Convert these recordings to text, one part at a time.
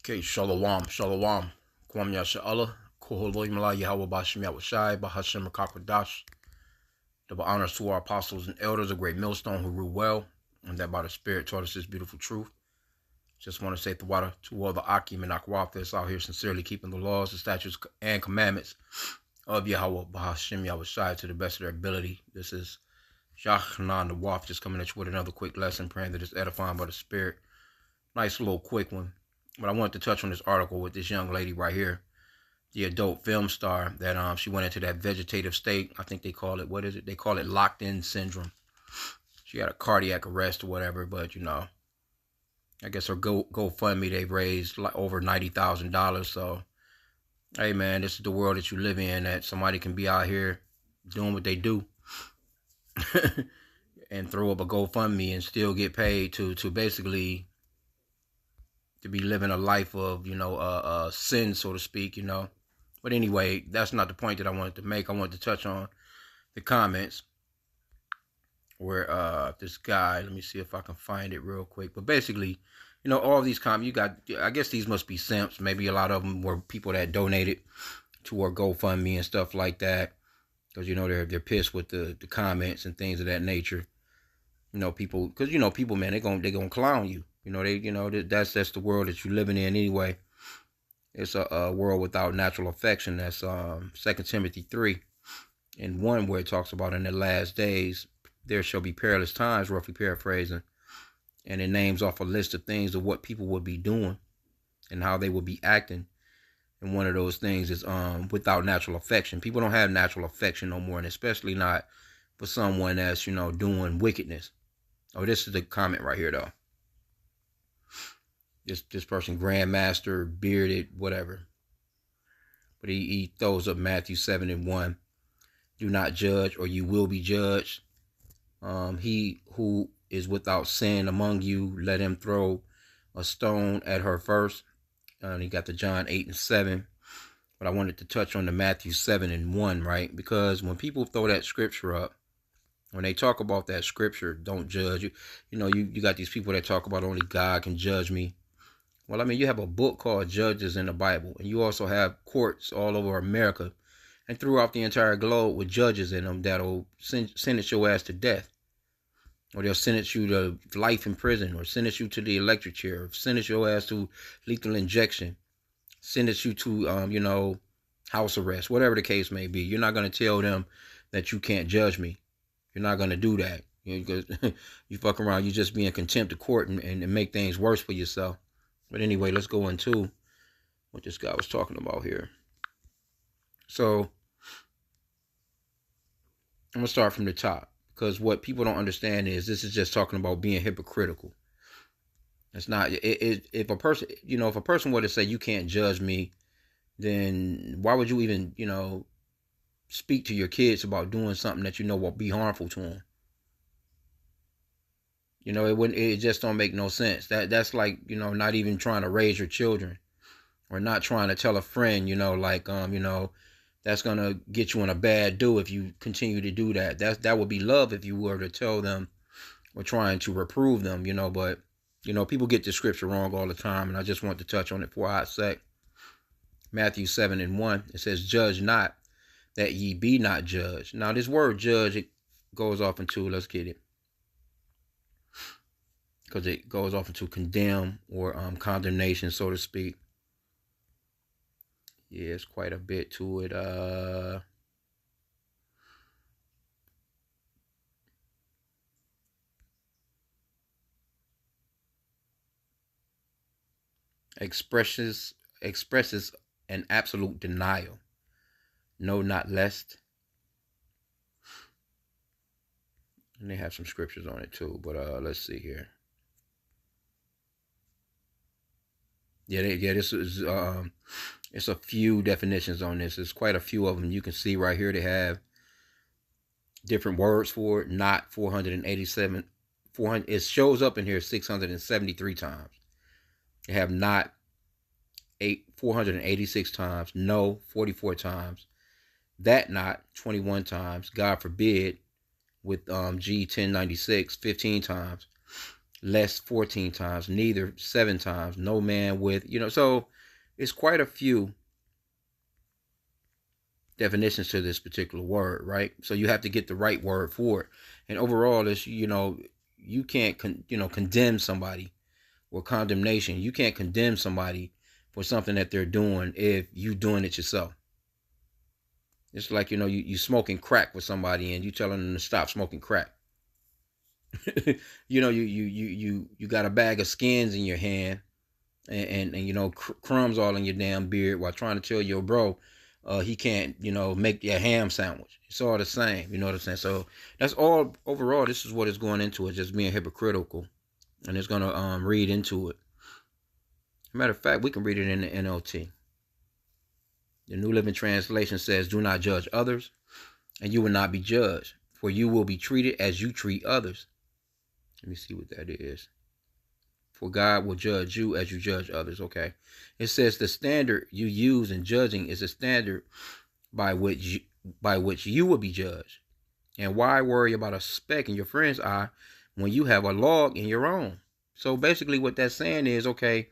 Okay, shalom, shalom. Kwam Yasha'Allah, Koholo Yimala Yahweh Bashim Yahweh Bahashim Rakakwadash. Double honors to our apostles and elders, a great millstone who rule well, and that by the Spirit taught us this beautiful truth. Just want to say the water to all the H.I.M and Akwaf that's out here sincerely keeping the laws, the statutes, and commandments of Yahweh Bahashim Yahweh to the best of their ability. This is Shachnan the Waf just coming at you with another quick lesson, praying that it's edifying by the Spirit. Nice little quick one. But I wanted to touch on this article with this young lady right here, the adult film star that she went into that vegetative state. I think they call it, what is it? They call it locked-in syndrome. She had a cardiac arrest or whatever, but, you know, I guess her GoFundMe, they've raised like over $90,000. So, hey, man, this is the world that you live in, that somebody can be out here doing what they do and throw up a GoFundMe and still get paid to basically to be living a life of, you know, sin, so to speak, you know. But anyway, that's not the point that I wanted to make. I wanted to touch on the comments where this guy, let me see if I can find it real quick. But basically, you know, all these comments, you got, I guess these must be simps. Maybe a lot of them were people that donated to our GoFundMe and stuff like that. Because, you know, they're pissed with the comments and things of that nature. You know, people, because, you know, people, man, they're gonna clown you. You know, that's the world that you're living in anyway. It's a world without natural affection. That's 2 Timothy 3 and 1, where it talks about in the last days there shall be perilous times, roughly paraphrasing, and it names off a list of things of what people would be doing and how they would be acting. And one of those things is without natural affection. People don't have natural affection no more, and especially not for someone that's, you know, doing wickedness. Oh, this is the comment right here though. This person, grandmaster, bearded, whatever. But he throws up Matthew 7 and 1. Do not judge, or you will be judged. He who is without sin among you, let him throw a stone at her first. And he got the John 8 and 7. But I wanted to touch on the Matthew 7 and 1, right? Because when people throw that scripture up, when they talk about that scripture, don't judge. You know, you got these people that talk about only God can judge me. Well, I mean, you have a book called Judges in the Bible, and you also have courts all over America and throughout the entire globe with judges in them that'll sentence your ass to death, or they'll sentence you to life in prison, or sentence you to the electric chair, or sentence your ass to lethal injection, sentence you to, you know, house arrest, whatever the case may be. You're not going to tell them that you can't judge me. You're not going to do that. Because you fuck around, you just be in contempt of court and make things worse for yourself. But anyway, let's go into what this guy was talking about here. So, I'm going to start from the top. Because what people don't understand is this is just talking about being hypocritical. It's not, if a person, you know, if a person were to say you can't judge me, then why would you even, you know, speak to your kids about doing something that you know will be harmful to them? You know, it just don't make no sense. That's like, you know, not even trying to raise your children, or not trying to tell a friend, you know, like, you know, that's going to get you in a bad do if you continue to do that. That would be love if you were to tell them or trying to reprove them, you know, but, you know, people get the scripture wrong all the time. And I just want to touch on it for a hot sec. Matthew 7 and 1, it says, judge not that ye be not judged. Now this word judge, it goes off into, let's get it, because it goes off into condemn or condemnation, so to speak. Yeah, it's quite a bit to it. Expresses an absolute denial. No, not lest. And they have some scriptures on it too, but let's see here. Yeah, this is it's a few definitions on this. There's quite a few of them. You can see right here they have different words for it. Not 487. 400. It shows up in here 673 times. They have not 486 times. No, 44 times. That not 21 times. God forbid with G 1096 15 times. less 14 times, neither 7 times, no man with, so it's quite a few definitions to this particular word, right? So you have to get the right word for it. And overall, this, you can't, condemn somebody, or condemnation. You can't condemn somebody for something that they're doing if you doing it yourself. It's like, you smoking crack with somebody and you telling them to stop smoking crack. You got a bag of skins in your hand, and crumbs all in your damn beard, while trying to tell your bro he can't, make your ham sandwich. It's all the same. You know what I'm saying? So that's all overall. This is what it's going into. It's just being hypocritical, and it's gonna read into it. Matter of fact, we can read it in the NLT. The New Living Translation says, "Do not judge others, and you will not be judged, for you will be treated as you treat others." Let me see what that is. For God will judge you as you judge others. Okay. It says the standard you use in judging is a standard by which you will be judged. And why worry about a speck in your friend's eye when you have a log in your own? So basically what that's saying is, okay,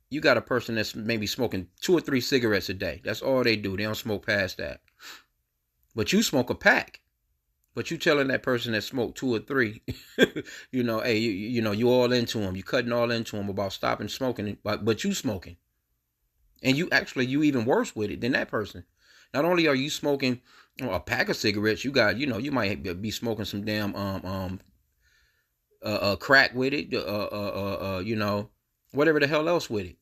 you got a person that's maybe smoking 2 or 3 cigarettes a day. That's all they do. They don't smoke past that. But you smoke a pack. But you telling that person that smoked 2 or 3, hey, you all into them. You cutting all into them about stopping smoking, but you smoking. And you even worse with it than that person. Not only are you smoking a pack of cigarettes, you got, you might be smoking some damn crack with it, whatever the hell else with it.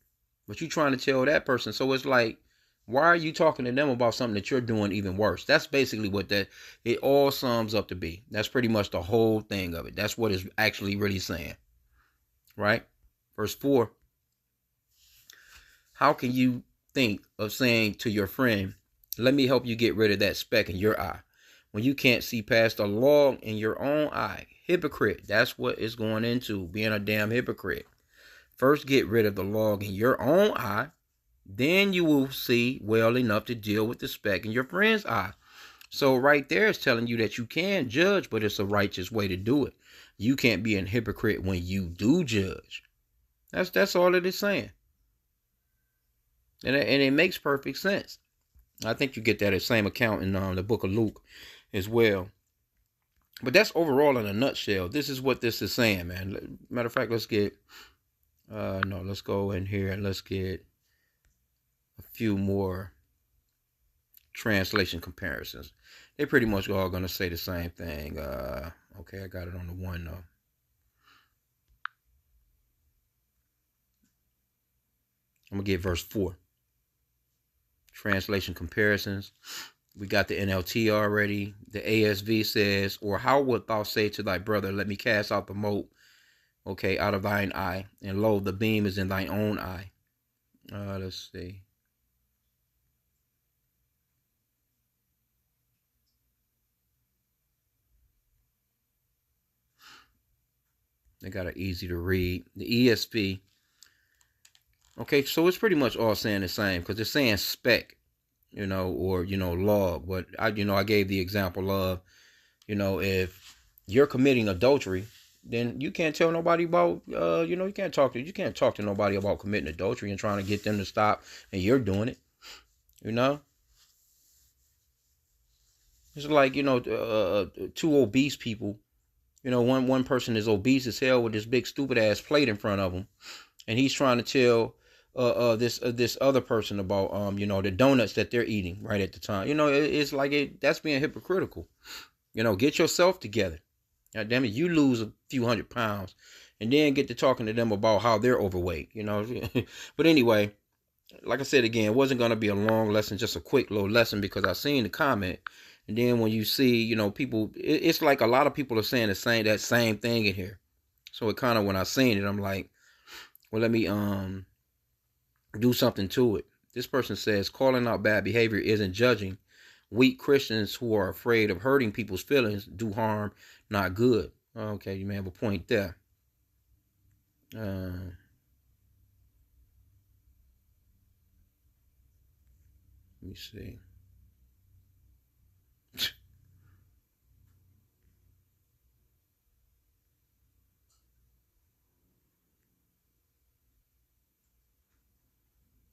But you trying to tell that person. So it's like, why are you talking to them about something that you're doing even worse? That's basically what it all sums up to be. That's pretty much the whole thing of it. That's what it's actually really saying. Right? Verse 4. How can you think of saying to your friend, let me help you get rid of that speck in your eye, when you can't see past a log in your own eye? Hypocrite. That's what it's going into, being a damn hypocrite. First, get rid of the log in your own eye. Then you will see well enough to deal with the speck in your friend's eye. So right there is telling you that you can judge, but it's a righteous way to do it. You can't be a hypocrite when you do judge. That's all it is saying. And it makes perfect sense. I think you get that same account in the book of Luke as well. But that's overall in a nutshell. This is what this is saying, man. Matter of fact, let's get... let's go in here and let's get a few more translation comparisons. They pretty much all going to say the same thing. Okay, I got it on the one though. I'm going to get verse 4. Translation comparisons. We got the NLT already. The ASV says, or how wilt thou say to thy brother, let me cast out the mote, okay, out of thine eye, and lo, the beam is in thine own eye. Let's see. They got it easy to read. The ESV. Okay, so it's pretty much all saying the same, because it's saying speck, or, log. But I gave the example of, if you're committing adultery, then you can't tell nobody about, you can't talk to nobody about committing adultery and trying to get them to stop, and you're doing it, It's like, 2 obese people, one person is obese as hell with this big stupid ass plate in front of him, and he's trying to tell this other person about the donuts that they're eating right at the time. It's like that's being hypocritical. Get yourself together. God damn it, you lose a few 100 pounds and then get to talking to them about how they're overweight, But anyway, like I said again, it wasn't going to be a long lesson, just a quick little lesson, because I seen the comment. And then when you see, people, it's like a lot of people are saying that same thing in here. So it kind of, when I seen it, I'm like, well, let me do something to it. This person says, calling out bad behavior isn't judging. Weak Christians who are afraid of hurting people's feelings do harm, not good. Okay, you may have a point there. Let me see.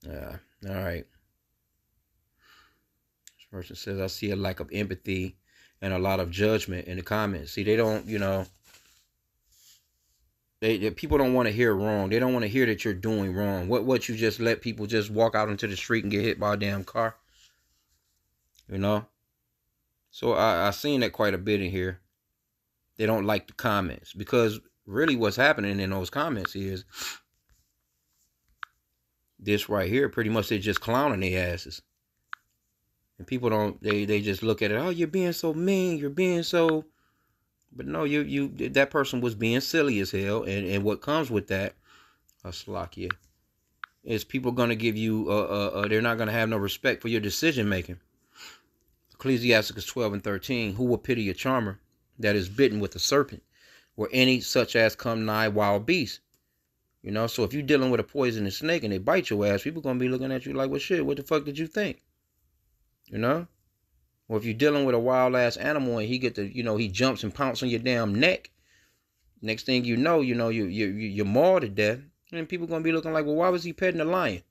Yeah. All right. This person says, I see a lack of empathy and a lot of judgment in the comments. See, they don't, people don't want to hear wrong. They don't want to hear that you're doing wrong. What you just let people just walk out into the street and get hit by a damn car? You know? So I seen that quite a bit in here. They don't like the comments because really what's happening in those comments is this right here. Pretty much they're just clowning their asses. And people don't, they just look at it, oh, you're being so mean, you're being so, but no, that person was being silly as hell. And what comes with that, Slakia, is people going to give you, they're not going to have no respect for your decision making. Ecclesiasticus 12:13, who will pity a charmer that is bitten with a serpent, or any such as come nigh wild beast? So if you're dealing with a poisonous snake and they bite your ass, people going to be looking at you like, well, shit, what the fuck did you think? Or if you're dealing with a wild ass animal and he jumps and pounces on your damn neck, next thing you know, you're mauled to death, and people gonna be looking like, well, why was he petting a lion?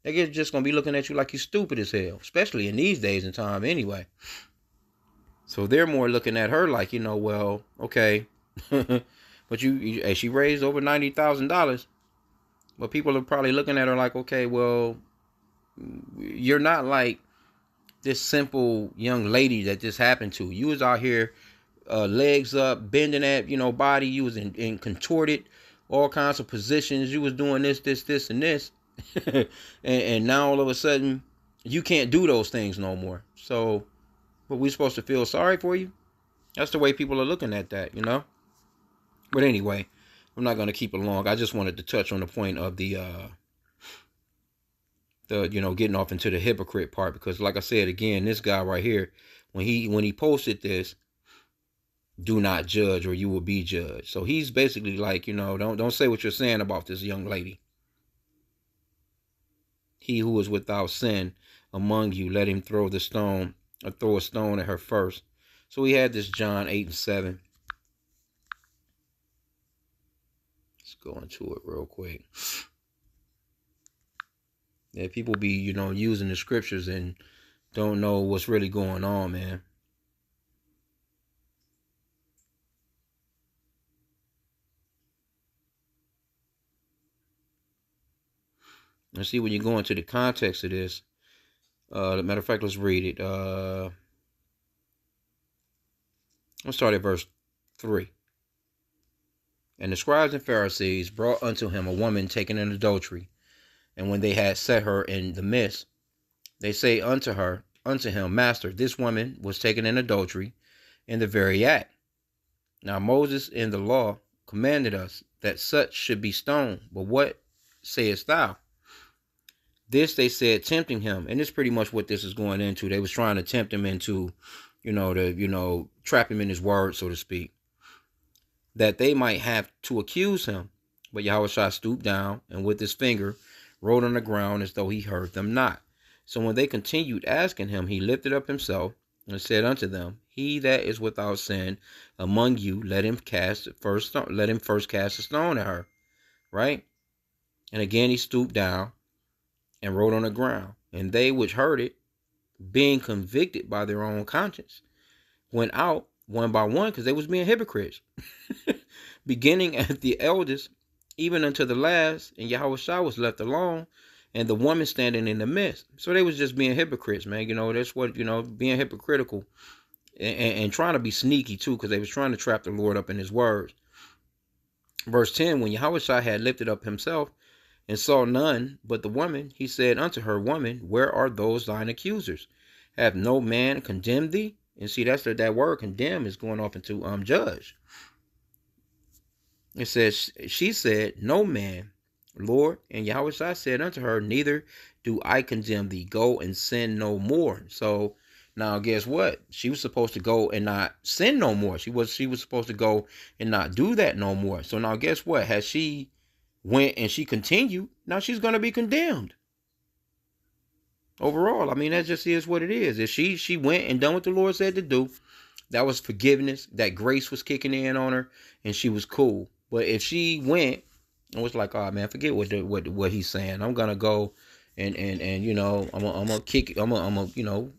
They're just gonna be looking at you like you're stupid as hell, especially in these days and time anyway. So they're more looking at her like, well, okay, but she raised over $90,000, but people are probably looking at her like, okay, well, you're not like this simple young lady that this happened to. You was out here, legs up, bending that, body. You was in contorted, all kinds of positions. You was doing this, and this. and now all of a sudden, you can't do those things no more. So, what we supposed to feel sorry for you? That's the way people are looking at that, But anyway, I'm not going to keep it long. I just wanted to touch on the point of the getting off into the hypocrite part, because like I said again, this guy right here, when he posted this, do not judge or you will be judged. So he's basically like, don't say what you're saying about this young lady. He who is without sin among you, let him throw a stone at her first. So we had this John 8:7. Let's go into it real quick. Yeah, people be, using the scriptures and don't know what's really going on, man. Let's see when you go into the context of this. Matter of fact, let's read it. Let's start at verse 3. And the scribes and Pharisees brought unto him a woman taken in adultery. And when they had set her in the midst, they say unto him, Master, this woman was taken in adultery in the very act. Now Moses in the law commanded us that such should be stoned. But what sayest thou? This they said, tempting him. And it's pretty much what this is going into. They was trying to tempt him into, trap him in his word, so to speak, that they might have to accuse him. But Yahushua stooped down and with his finger wrote on the ground as though he heard them not. So when they continued asking him, he lifted up himself and said unto them, He that is without sin among you, let him first cast a stone at her. Right? And again he stooped down and wrote on the ground. And they which heard it, being convicted by their own conscience, went out one by one, because they was being hypocrites, beginning at the eldest, even unto the last. And Yahushua was left alone, and the woman standing in the midst. So they was just being hypocrites, man. That's what, being hypocritical and trying to be sneaky too, because they was trying to trap the Lord up in his words. Verse 10, when Yahushua had lifted up himself and saw none but the woman, he said unto her, Woman, where are those thine accusers? Have no man condemned thee? And see, that's that word condemn is going off into judge. It says, she said, No man, Lord. And Yahushua said unto her, Neither do I condemn thee. Go and sin no more. So now guess what? She was supposed to go and not sin no more. She was supposed to go and not do that no more. So now guess what? Has she went and she continued, now she's going to be condemned. Overall, I mean, that just is what it is. If she went and done what the Lord said to do, that was forgiveness. That grace was kicking in on her, and she was cool. But if she went and was like, "Oh man, forget what he's saying. I'm gonna go and you know, I'm gonna kick, I'm gonna you know,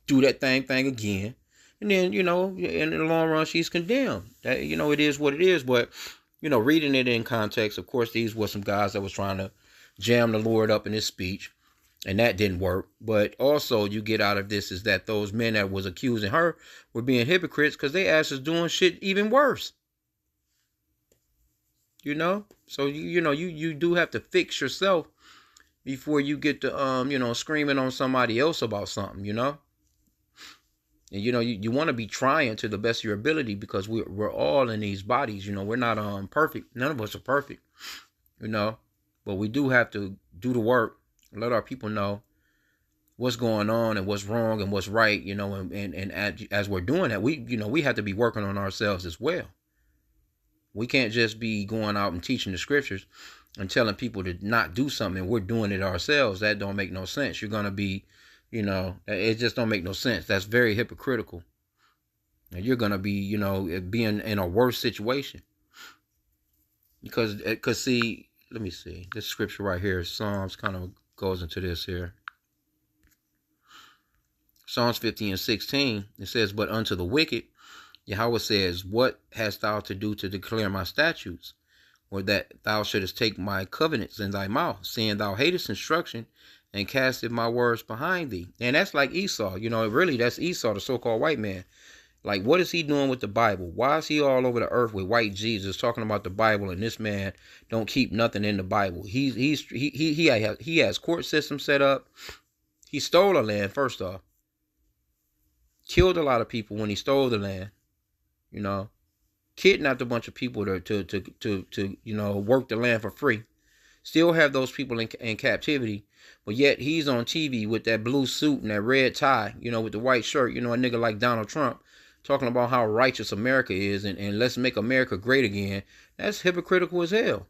do that thing again, and then you know, in the long run, she's condemned. That, you know, it is what it is. But you know, reading it in context, of course, these were some guys that was trying to jam the Lord up in his speech, and that didn't work. But also, you get out of this is that those men that was accusing her were being hypocrites because they ass is doing shit even worse. You know, so you know you do have to fix yourself before you get to you know, screaming on somebody else about something. You know. And you know, you want to be trying to the best of your ability, because we're all in these bodies. You know, we're not perfect. None of us are perfect. You know, but we do have to do the work, let our people know what's going on and what's wrong and what's right. You know, and as we're doing that, we have to be working on ourselves as well. We can't just be going out and teaching the scriptures and telling people to not do something, and we're doing it ourselves. That don't make no sense. You're gonna be, you know, it just don't make no sense. That's very hypocritical. And you're gonna be, you know, being in a worse situation. Because see, let me see. This scripture right here, Psalms, kind of goes into this here. Psalms 50:16, it says, "But unto the wicked, Yahweh says, what hast thou to do to declare my statutes? Or that thou shouldest take my covenants in thy mouth, seeing thou hatest instruction, and casteth my words behind thee." And that's like Esau. You know, really, that's Esau, the so-called white man. Like, what is he doing with the Bible? Why is he all over the earth with white Jesus talking about the Bible, and this man don't keep nothing in the Bible? He has court system set up. He stole a land, first off. Killed a lot of people when he stole the land. You know, kidnapped a bunch of people to you know, work the land for free. Still have those people in captivity, but yet he's on TV with that blue suit and that red tie, you know, with the white shirt, you know, a nigga like Donald Trump, talking about how righteous America is, and let's make America great again. That's hypocritical as hell.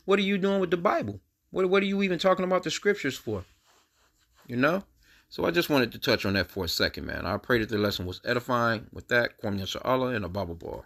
What are you doing with the Bible? What are you even talking about the scriptures for? You know? So I just wanted to touch on that for a second, man. I pray that the lesson was edifying. With that, Kwame Inshallah and a Bible ball.